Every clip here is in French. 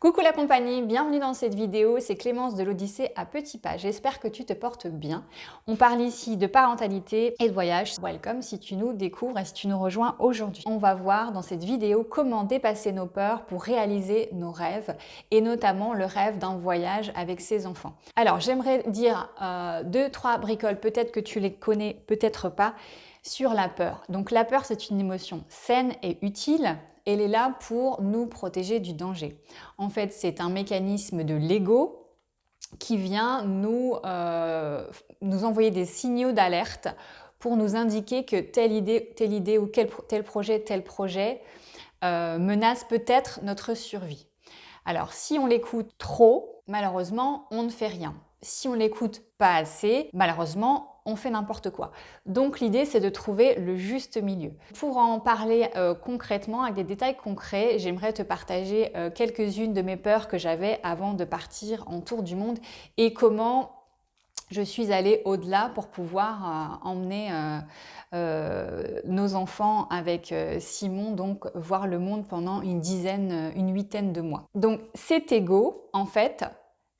Coucou la compagnie, bienvenue dans cette vidéo, c'est Clémence de l'Odyssée à petits pas. J'espère que tu te portes bien. On parle ici de parentalité et de voyage. Welcome si tu nous découvres et si tu nous rejoins aujourd'hui. On va voir dans cette vidéo comment dépasser nos peurs pour réaliser nos rêves et notamment le rêve d'un voyage avec ses enfants. Alors j'aimerais dire deux, trois bricoles, peut-être que tu les connais, peut-être pas, sur la peur. Donc la peur, c'est une émotion saine et utile. Elle est là pour nous protéger du danger. En fait, c'est un mécanisme de l'ego qui vient nous envoyer des signaux d'alerte pour nous indiquer que telle idée ou tel projet menace peut-être notre survie. Alors, si on l'écoute trop, malheureusement, on ne fait rien. Si on l'écoute pas assez, malheureusement, on fait n'importe quoi. Donc l'idée, c'est de trouver le juste milieu. Pour en parler concrètement, avec des détails concrets, j'aimerais te partager quelques-unes de mes peurs que j'avais avant de partir en tour du monde et comment je suis allée au-delà pour pouvoir emmener nos enfants avec Simon, donc voir le monde pendant une huitaine de mois. Donc cet ego, en fait,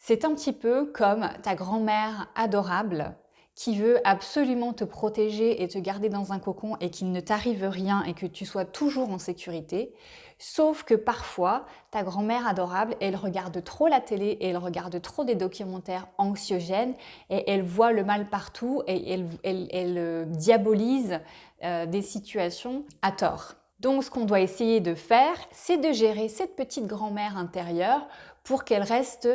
c'est un petit peu comme ta grand-mère adorable qui veut absolument te protéger et te garder dans un cocon et qu'il ne t'arrive rien et que tu sois toujours en sécurité. Sauf que parfois, ta grand-mère adorable, elle regarde trop la télé et elle regarde trop des documentaires anxiogènes et elle voit le mal partout et elle diabolise des situations à tort. Donc ce qu'on doit essayer de faire, c'est de gérer cette petite grand-mère intérieure pour qu'elle reste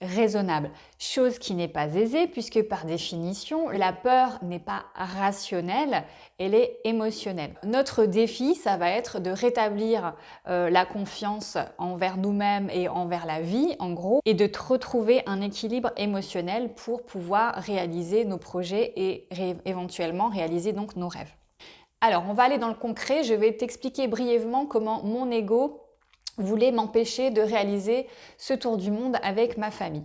raisonnable, chose qui n'est pas aisée puisque par définition, la peur n'est pas rationnelle, elle est émotionnelle. Notre défi, ça va être de rétablir la confiance envers nous-mêmes et envers la vie, en gros, et de retrouver un équilibre émotionnel pour pouvoir réaliser nos projets et éventuellement réaliser donc nos rêves. Alors, on va aller dans le concret, je vais t'expliquer brièvement comment mon ego voulait m'empêcher de réaliser ce tour du monde avec ma famille.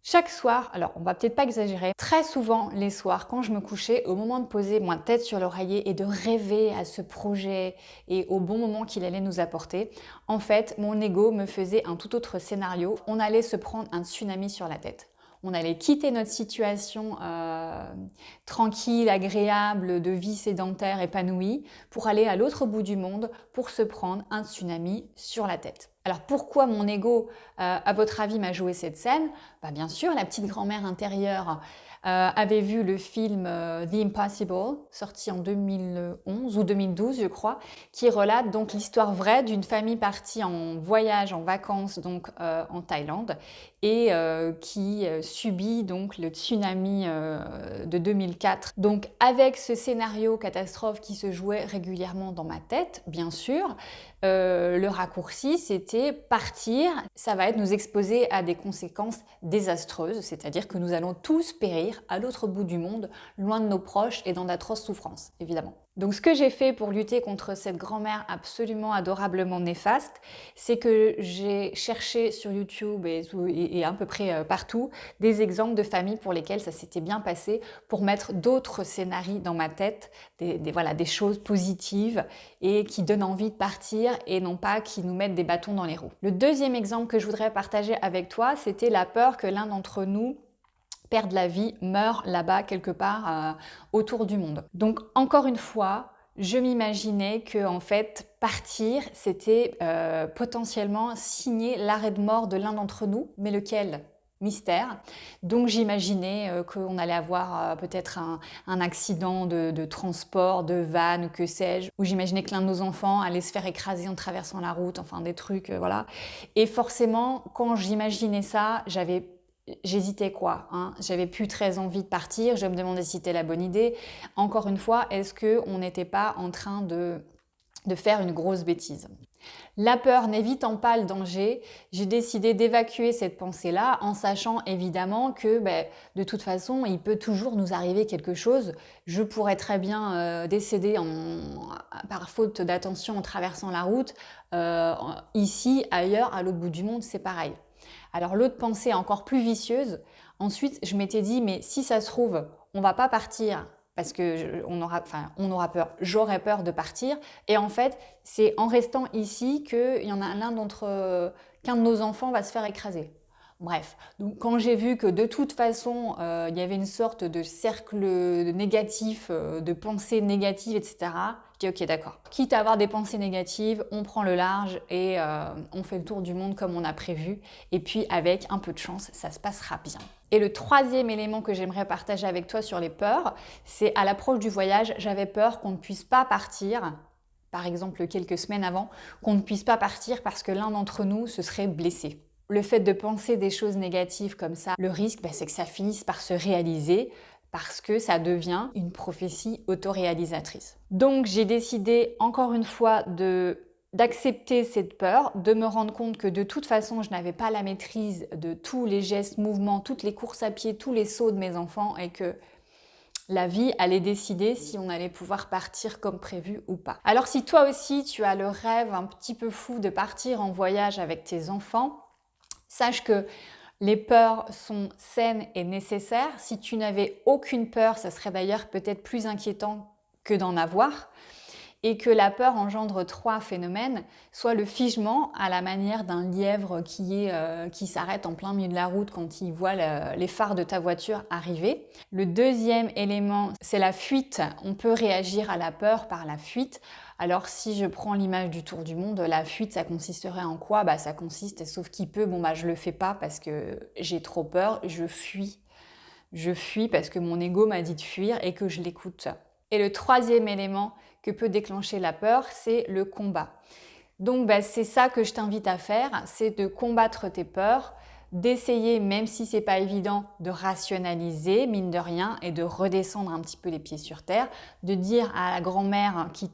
Chaque soir, alors on va peut-être pas exagérer, très souvent les soirs quand je me couchais, au moment de poser ma tête sur l'oreiller et de rêver à ce projet et au bon moment qu'il allait nous apporter, en fait mon ego me faisait un tout autre scénario. On allait se prendre un tsunami sur la tête. On allait quitter notre situation tranquille, agréable, de vie sédentaire, épanouie, pour aller à l'autre bout du monde pour se prendre un tsunami sur la tête. Alors pourquoi mon ego, à votre avis, m'a joué cette scène? Bien sûr, la petite grand-mère intérieure avait vu le film The Impossible, sorti en 2011 ou 2012 je crois, qui relate donc l'histoire vraie d'une famille partie en voyage, en vacances donc en Thaïlande et qui subit donc le tsunami de 2004. Donc avec ce scénario catastrophe qui se jouait régulièrement dans ma tête, bien sûr, le raccourci c'était partir, ça va être nous exposer à des conséquences désastreuses, c'est-à-dire que nous allons tous périr à l'autre bout du monde, loin de nos proches et dans d'atroces souffrances, évidemment. Donc ce que j'ai fait pour lutter contre cette grand-mère absolument adorablement néfaste, c'est que j'ai cherché sur YouTube et à peu près partout des exemples de familles pour lesquelles ça s'était bien passé pour mettre d'autres scénarios dans ma tête, des choses positives et qui donnent envie de partir et non pas qui nous mettent des bâtons dans les roues. Le deuxième exemple que je voudrais partager avec toi, c'était la peur que l'un d'entre nous perdent la vie, meurent là-bas quelque part autour du monde. Donc encore une fois, je m'imaginais que en fait partir, c'était potentiellement signer l'arrêt de mort de l'un d'entre nous, mais lequel? Mystère. Donc j'imaginais qu'on allait avoir peut-être un accident de transport, de van ou que sais-je, ou j'imaginais que l'un de nos enfants allait se faire écraser en traversant la route, enfin des trucs, voilà. Et forcément, quand j'imaginais ça, j'hésitais quoi, hein. J'avais plus très envie de partir, je me demandais si c'était la bonne idée. Encore une fois, est-ce qu'on n'était pas en train de faire une grosse bêtise? La peur n'évitant pas le danger, j'ai décidé d'évacuer cette pensée-là en sachant évidemment que de toute façon, il peut toujours nous arriver quelque chose. Je pourrais très bien décéder par faute d'attention en traversant la route. Ici, ailleurs, à l'autre bout du monde, c'est pareil. Alors l'autre pensée encore plus vicieuse, ensuite je m'étais dit mais si ça se trouve, on va pas partir parce que on aura peur, j'aurais peur de partir et en fait c'est en restant ici qu'il y en a l'un d'entre qu'un de nos enfants va se faire écraser. Bref, donc quand j'ai vu que de toute façon, il y avait une sorte de cercle négatif, de pensées négatives, etc., je dis ok, d'accord. Quitte à avoir des pensées négatives, on prend le large et on fait le tour du monde comme on a prévu. Et puis avec un peu de chance, ça se passera bien. Et le troisième élément que j'aimerais partager avec toi sur les peurs, c'est à l'approche du voyage, j'avais peur qu'on ne puisse pas partir, par exemple quelques semaines avant, qu'on ne puisse pas partir parce que l'un d'entre nous se serait blessé. Le fait de penser des choses négatives comme ça, le risque, c'est que ça finisse par se réaliser parce que ça devient une prophétie autoréalisatrice. Donc j'ai décidé encore une fois d'accepter cette peur, de me rendre compte que de toute façon je n'avais pas la maîtrise de tous les gestes, mouvements, toutes les courses à pied, tous les sauts de mes enfants et que la vie allait décider si on allait pouvoir partir comme prévu ou pas. Alors si toi aussi tu as le rêve un petit peu fou de partir en voyage avec tes enfants, sache que les peurs sont saines et nécessaires. Si tu n'avais aucune peur, ça serait d'ailleurs peut-être plus inquiétant que d'en avoir. Et que la peur engendre trois phénomènes, soit le figement à la manière d'un lièvre qui s'arrête en plein milieu de la route quand il voit les phares de ta voiture arriver. Le deuxième élément, c'est la fuite. On peut réagir à la peur par la fuite. Alors si je prends l'image du tour du monde, la fuite, ça consisterait en quoi? Ça consiste, sauf qui peut, je le fais pas parce que j'ai trop peur, je fuis. Je fuis parce que mon ego m'a dit de fuir et que je l'écoute. Et le troisième élément que peut déclencher la peur, c'est le combat. Donc c'est ça que je t'invite à faire, c'est de combattre tes peurs, d'essayer, même si c'est pas évident, de rationaliser, mine de rien, et de redescendre un petit peu les pieds sur terre, de dire à la grand-mère qui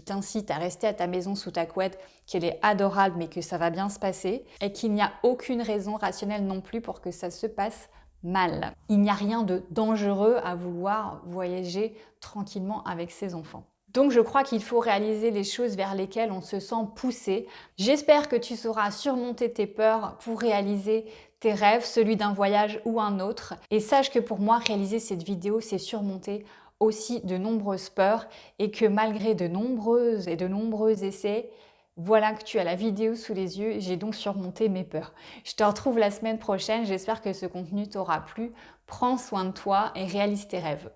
t'incite à rester à ta maison sous ta couette qu'elle est adorable mais que ça va bien se passer, et qu'il n'y a aucune raison rationnelle non plus pour que ça se passe mal. Il n'y a rien de dangereux à vouloir voyager tranquillement avec ses enfants. Donc je crois qu'il faut réaliser les choses vers lesquelles on se sent poussé. J'espère que tu sauras surmonter tes peurs pour réaliser tes rêves, celui d'un voyage ou un autre. Et sache que pour moi, réaliser cette vidéo, c'est surmonter aussi de nombreuses peurs et que malgré de nombreux essais, voilà que tu as la vidéo sous les yeux, j'ai donc surmonté mes peurs. Je te retrouve la semaine prochaine, j'espère que ce contenu t'aura plu. Prends soin de toi et réalise tes rêves.